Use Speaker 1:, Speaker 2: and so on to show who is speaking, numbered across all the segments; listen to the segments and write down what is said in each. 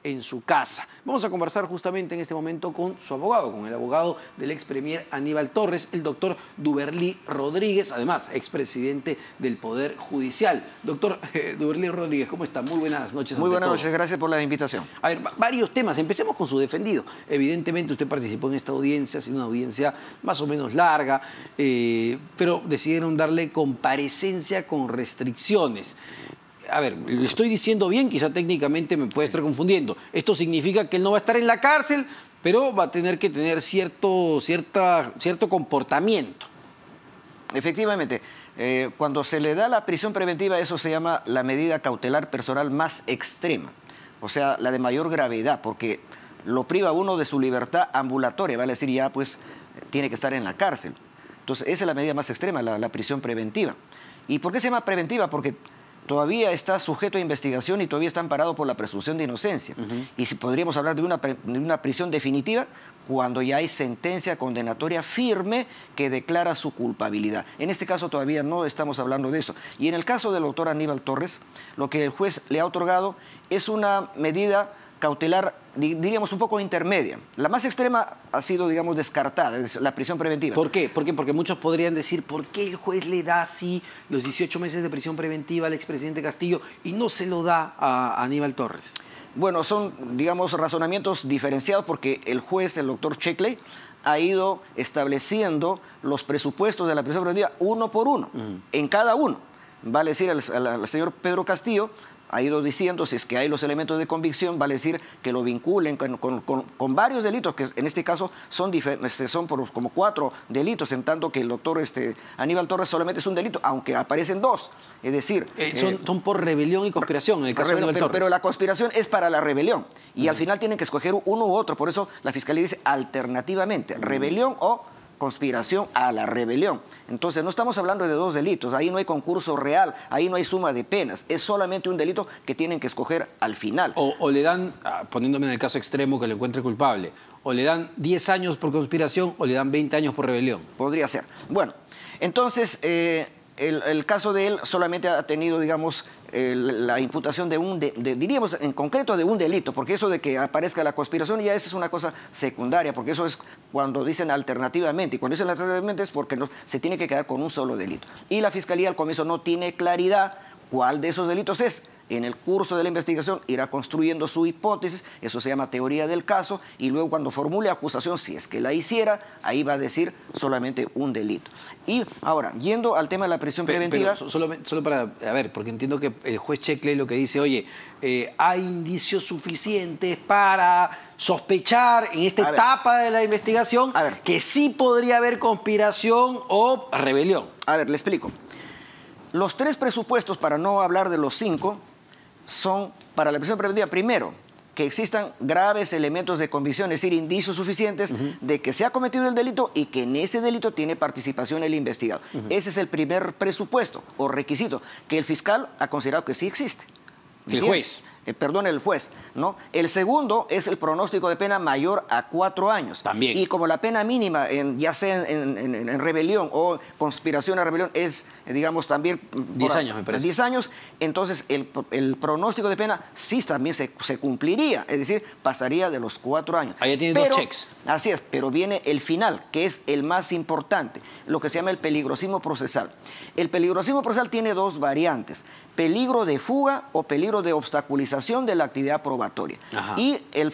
Speaker 1: en su casa. Vamos a conversar justamente en este momento con su abogado, con el abogado del ex premier Aníbal Torres, el doctor Duberlí Rodríguez, además expresidente del Poder Judicial. Doctor Duberlí Rodríguez, ¿cómo está? Muy buenas noches.
Speaker 2: Muy buenas noches, gracias por la invitación.
Speaker 1: A ver, varios temas. Empecemos con su defendido. Evidentemente usted participó en esta audiencia, ha sido una audiencia más o menos larga, pero decidieron darle comparecencia con restricciones. A ver, le estoy diciendo bien, quizá técnicamente me puede estar confundiendo. Esto significa que él no va a estar en la cárcel, pero va a tener que tener cierto comportamiento.
Speaker 2: Efectivamente, cuando se le da la prisión preventiva, eso se llama la medida cautelar personal más extrema. O sea, la de mayor gravedad, porque lo priva a uno de su libertad ambulatoria, vale decir, ya pues tiene que estar en la cárcel. Entonces, esa es la medida más extrema, la prisión preventiva. ¿Y por qué se llama preventiva? Porque todavía está sujeto a investigación y todavía está amparado por la presunción de inocencia. Y si podríamos hablar de una prisión definitiva cuando ya hay sentencia condenatoria firme que declara su culpabilidad. En este caso todavía no estamos hablando de eso. Y en el caso del doctor Aníbal Torres, lo que el juez le ha otorgado es una medida cautelar, diríamos, un poco intermedia. La más extrema ha sido, digamos, descartada, es la prisión preventiva.
Speaker 1: ¿Por qué? Porque muchos podrían decir, ¿por qué el juez le da así los 18 meses de prisión preventiva al expresidente Castillo y no se lo da a Aníbal Torres?
Speaker 2: Bueno, son, digamos, razonamientos diferenciados porque el juez, el doctor Checkley, ha ido estableciendo los presupuestos de la prisión preventiva uno por uno, en cada uno. Vale decir, al señor Pedro Castillo ha ido diciendo, si es que hay los elementos de convicción, vale decir que lo vinculen con varios delitos, que en este caso son por como 4 delitos, en tanto que el doctor Aníbal Torres solamente es un delito, aunque aparecen 2. Es decir...
Speaker 1: son por rebelión y conspiración en el caso de Aníbal Torres.
Speaker 2: Pero la conspiración es para la rebelión, y al final tienen que escoger uno u otro, por eso la Fiscalía dice alternativamente, rebelión o conspiración a la rebelión. Entonces, no estamos hablando de 2 delitos, ahí no hay concurso real, ahí no hay suma de penas, es solamente un delito que tienen que escoger al final.
Speaker 1: O le dan, poniéndome en el caso extremo que lo encuentre culpable, o le dan 10 años por conspiración o le dan 20 años por rebelión.
Speaker 2: Podría ser. Bueno, entonces, el caso de él solamente ha tenido, digamos, la imputación diríamos en concreto de un delito, porque eso de que aparezca la conspiración ya esa es una cosa secundaria, porque eso es cuando dicen alternativamente, y cuando dicen alternativamente es porque se tiene que quedar con un solo delito. Y la Fiscalía al comienzo no tiene claridad cuál de esos delitos es. En el curso de la investigación irá construyendo su hipótesis, eso se llama teoría del caso, y luego cuando formule acusación, si es que la hiciera, ahí va a decir solamente un delito. Y ahora, yendo al tema de la prisión preventiva...
Speaker 1: Pero solo para, a ver, porque entiendo que el juez Checkley lo que dice, oye, hay indicios suficientes para sospechar en esta etapa de la investigación que sí podría haber conspiración o rebelión.
Speaker 2: A ver, le explico. Los 3 presupuestos, para no hablar de los 5, son para la prisión preventiva, primero, que existan graves elementos de convicción, es decir, indicios suficientes de que se ha cometido el delito y que en ese delito tiene participación el investigado. Ese es el primer presupuesto o requisito que el fiscal ha considerado que sí existe.
Speaker 1: El juez.
Speaker 2: Perdón, el juez, ¿no? El segundo es el pronóstico de pena mayor a 4 años.
Speaker 1: También.
Speaker 2: Y como la pena mínima, ya sea en rebelión o conspiración a rebelión, es, digamos, también...
Speaker 1: 10 años, me parece.
Speaker 2: 10 años, entonces el pronóstico de pena sí también se cumpliría, es decir, pasaría de los 4 años.
Speaker 1: Ahí tiene 2 checks.
Speaker 2: Así es, pero viene el final, que es el más importante, lo que se llama el peligrosismo procesal. El peligrosismo procesal tiene 2 variantes, peligro de fuga o peligro de obstaculización de la actividad probatoria. Y el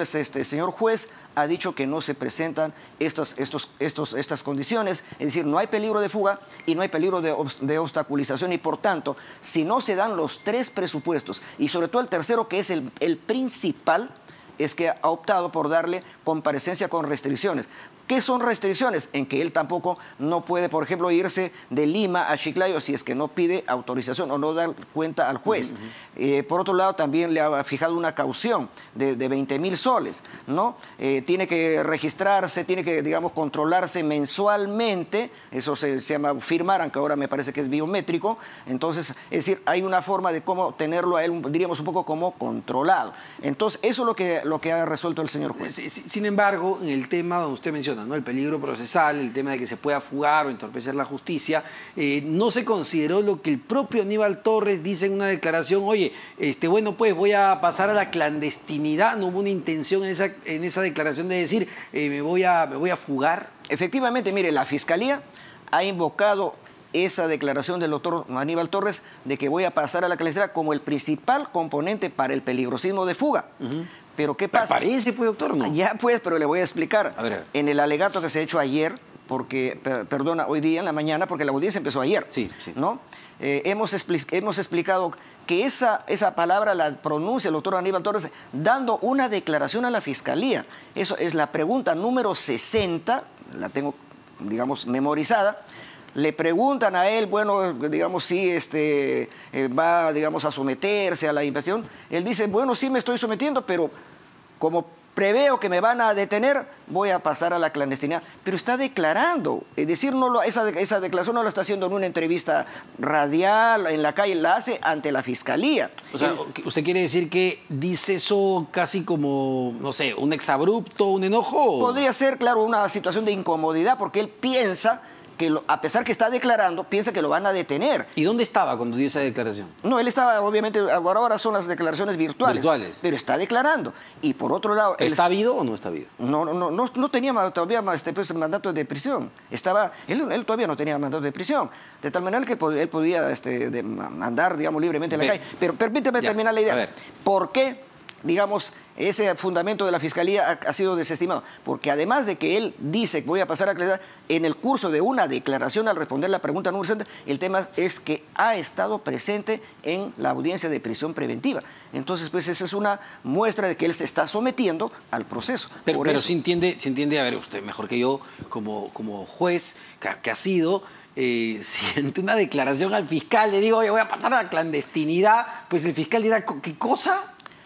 Speaker 2: señor juez ha dicho que no se presentan estas condiciones, es decir, no hay peligro de fuga y no hay peligro de obstaculización, y por tanto, si no se dan los 3 presupuestos, y sobre todo el tercero, que es el principal, es que ha optado por darle comparecencia con restricciones. ¿Qué son restricciones? En que él tampoco no puede, por ejemplo, irse de Lima a Chiclayo si es que no pide autorización o no da cuenta al juez. Por otro lado, también le ha fijado una caución de 20.000 soles, ¿no? Tiene que registrarse, tiene que, digamos, controlarse mensualmente, eso se llama firmar, aunque ahora me parece que es biométrico. Entonces, es decir, hay una forma de cómo tenerlo a él, diríamos, un poco como controlado. Entonces, eso es lo que ha resuelto el señor juez.
Speaker 1: Sin embargo, en el tema donde usted menciona, menciona, ¿no? El peligro procesal, el tema de que se pueda fugar o entorpecer la justicia, no se consideró lo que el propio Aníbal Torres dice en una declaración, oye, bueno, pues voy a pasar a la clandestinidad, no hubo una intención en esa declaración de decir, me voy a fugar.
Speaker 2: Efectivamente, mire, la Fiscalía ha invocado esa declaración del doctor Aníbal Torres de que voy a pasar a la clandestinidad como el principal componente para el peligrosismo de fuga. Pero ¿qué pasa?
Speaker 1: Parece, pues, doctor, ¿no?
Speaker 2: Ya, pues, pero le voy a explicar.
Speaker 1: A ver.
Speaker 2: En el alegato que se ha hecho ayer, porque, perdona, hoy día en la mañana, porque la audiencia empezó ayer,
Speaker 1: sí.
Speaker 2: ¿no? Hemos explicado que esa palabra la pronuncia el doctor Aníbal Torres dando una declaración a la Fiscalía. Eso es la pregunta número 60, la tengo, digamos, memorizada. Le preguntan a él, bueno, digamos, si va, digamos, a someterse a la investigación. Él dice, bueno, sí me estoy sometiendo, pero como preveo que me van a detener, voy a pasar a la clandestinidad. Pero está declarando, es decir, esa declaración no la está haciendo en una entrevista radial, en la calle, la hace ante la Fiscalía.
Speaker 1: O sea, ¿usted quiere decir que dice eso casi como, no sé, un exabrupto, un enojo?
Speaker 2: Podría ser, claro, una situación de incomodidad, porque él piensa que, a pesar que está declarando, piensa que lo van a detener.
Speaker 1: ¿Y dónde estaba cuando dio esa declaración?
Speaker 2: No, él estaba, obviamente, ahora son las declaraciones virtuales. Pero está declarando. Y por otro lado...
Speaker 1: ¿Está habido o no está habido?
Speaker 2: No tenía todavía mandato de prisión. Él todavía no tenía mandato de prisión. De tal manera que él podía andar, digamos, libremente en la calle. Pero permíteme terminar la idea. ¿Por qué, digamos, ese fundamento de la Fiscalía ha sido desestimado? Porque además de que él dice que voy a pasar a aclarar, en el curso de una declaración al responder la pregunta número 60, el tema es que ha estado presente en la audiencia de prisión preventiva. Entonces, pues esa es una muestra de que él se está sometiendo al proceso.
Speaker 1: Pero se entiende, a ver, usted mejor que yo, como juez que ha sido... si ante una declaración al fiscal le digo, oye, voy a pasar a la clandestinidad, pues el fiscal dirá, ¿qué cosa?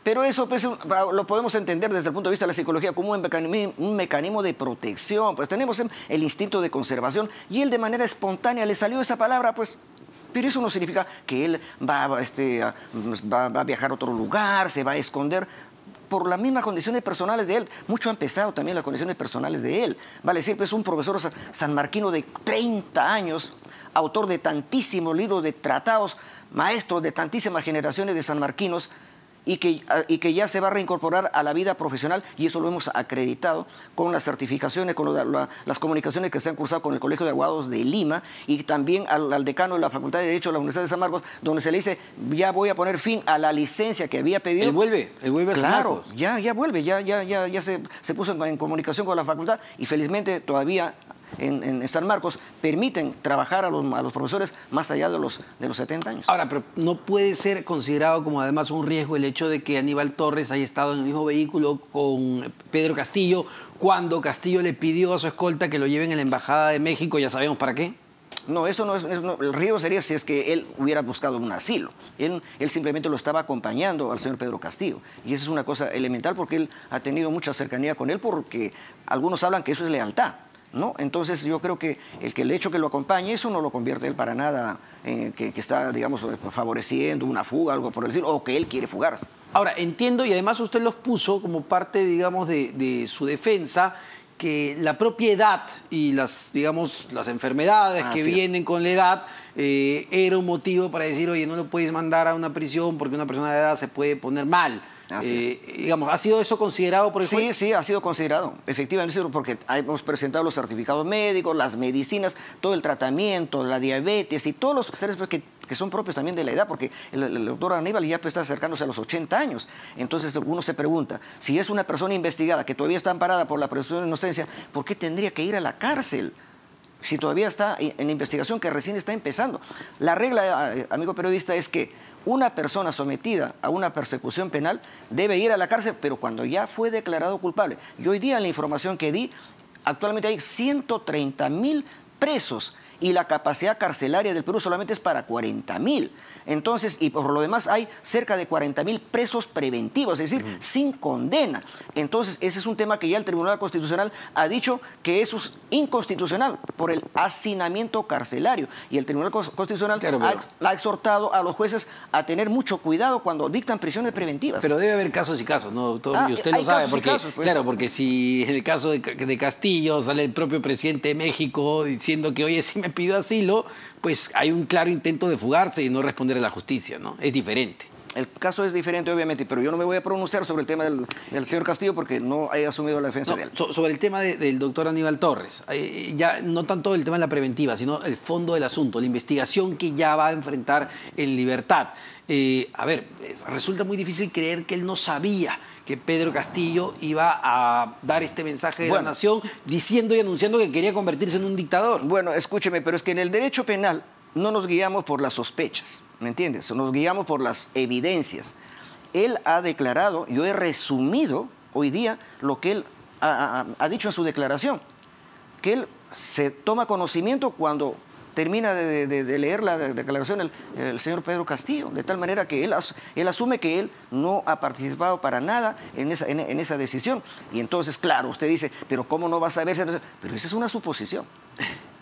Speaker 2: Pero eso pues, lo podemos entender desde el punto de vista de la psicología como un mecanismo de protección. Pues tenemos el instinto de conservación y él de manera espontánea le salió esa palabra, pues. Pero eso no significa que él va a viajar a otro lugar, se va a esconder por las mismas condiciones personales de él. Mucho han pesado también las condiciones personales de él. Vale decir, pues un profesor sanmarquino de 30 años, autor de tantísimos libros de tratados, maestro de tantísimas generaciones de sanmarquinos, y que ya se va a reincorporar a la vida profesional, y eso lo hemos acreditado con las certificaciones, con las comunicaciones que se han cursado con el Colegio de Abogados de Lima y también al decano de la Facultad de Derecho de la Universidad de San Marcos, donde se le dice, ya voy a poner fin a la licencia que había pedido.
Speaker 1: Él vuelve a San Marcos.
Speaker 2: Claro, ya vuelve, ya se puso en comunicación con la facultad y felizmente todavía en San Marcos permiten trabajar a los profesores más allá de los 70 años.
Speaker 1: Ahora, pero no puede ser considerado como además un riesgo el hecho de que Aníbal Torres haya estado en el mismo vehículo con Pedro Castillo cuando Castillo le pidió a su escolta que lo lleven a la Embajada de México, ya sabemos para qué.
Speaker 2: No, eso no es, el riesgo sería si es que él hubiera buscado un asilo. Él simplemente lo estaba acompañando al señor Pedro Castillo. Y eso es una cosa elemental porque él ha tenido mucha cercanía con él, porque algunos hablan que eso es lealtad, ¿no? Entonces yo creo que el hecho que lo acompañe, eso no lo convierte él para nada que está, digamos, favoreciendo una fuga, algo por decir, o que él quiere fugarse.
Speaker 1: Ahora, entiendo, y además usted los puso como parte, digamos, de su defensa, que la propia edad y las enfermedades que vienen con la edad era un motivo para decir, oye, no lo puedes mandar a una prisión porque una persona de edad se puede poner mal. Digamos, ¿ha sido eso considerado por el juez? Sí,
Speaker 2: ha sido considerado, efectivamente, porque hemos presentado los certificados médicos, las medicinas, todo el tratamiento, la diabetes y todos los factores que son propios también de la edad, porque el doctor Aníbal ya está acercándose a los 80 años. Entonces uno se pregunta, si es una persona investigada que todavía está amparada por la presunción de inocencia, ¿por qué tendría que ir a la cárcel? Si todavía está en investigación que recién está empezando. La regla, amigo periodista, es que una persona sometida a una persecución penal debe ir a la cárcel, pero cuando ya fue declarado culpable. Y hoy día, en la información que di, actualmente hay 130.000 presos y la capacidad carcelaria del Perú solamente es para 40.000. Entonces, y por lo demás hay cerca de 40.000 presos preventivos, es decir, sin condena. Entonces, ese es un tema que ya el Tribunal Constitucional ha dicho que eso es inconstitucional por el hacinamiento carcelario. Y el Tribunal Constitucional ha exhortado a los jueces a tener mucho cuidado cuando dictan prisiones preventivas.
Speaker 1: Pero debe haber casos y casos, ¿no, doctor? Y usted lo sabe, porque, casos, pues. Claro, porque si en el caso de Castillo sale el propio presidente de México diciendo que, oye, si me pidió asilo, pues hay un claro intento de fugarse y no responder a la justicia, ¿no? Es diferente.
Speaker 2: El caso es diferente, obviamente, pero yo no me voy a pronunciar sobre el tema del señor Castillo porque no he asumido la defensa de él.
Speaker 1: Sobre el tema del doctor Aníbal Torres, ya no tanto el tema de la preventiva, sino el fondo del asunto, la investigación que ya va a enfrentar en libertad. A ver, resulta muy difícil creer que él no sabía que Pedro Castillo iba a dar este mensaje de la nación diciendo y anunciando que quería convertirse en un dictador.
Speaker 2: Bueno, escúcheme, pero es que en el derecho penal no nos guiamos por las sospechas, ¿me entiendes? Nos guiamos por las evidencias. Él ha declarado, yo he resumido hoy día lo que él ha dicho en su declaración, que él se toma conocimiento cuando termina de leer la declaración el señor Pedro Castillo, de tal manera que él asume que él no ha participado para nada en esa decisión. Y entonces, claro, usted dice, pero ¿cómo no va a saberse? Pero esa es una suposición.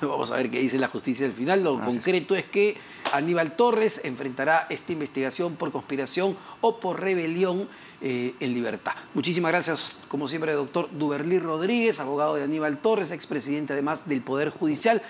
Speaker 1: Vamos a ver qué dice la justicia al final. Lo concreto es que Aníbal Torres enfrentará esta investigación por conspiración o por rebelión en libertad. Muchísimas gracias, como siempre, doctor Duberlí Rodríguez, abogado de Aníbal Torres, expresidente además del Poder Judicial.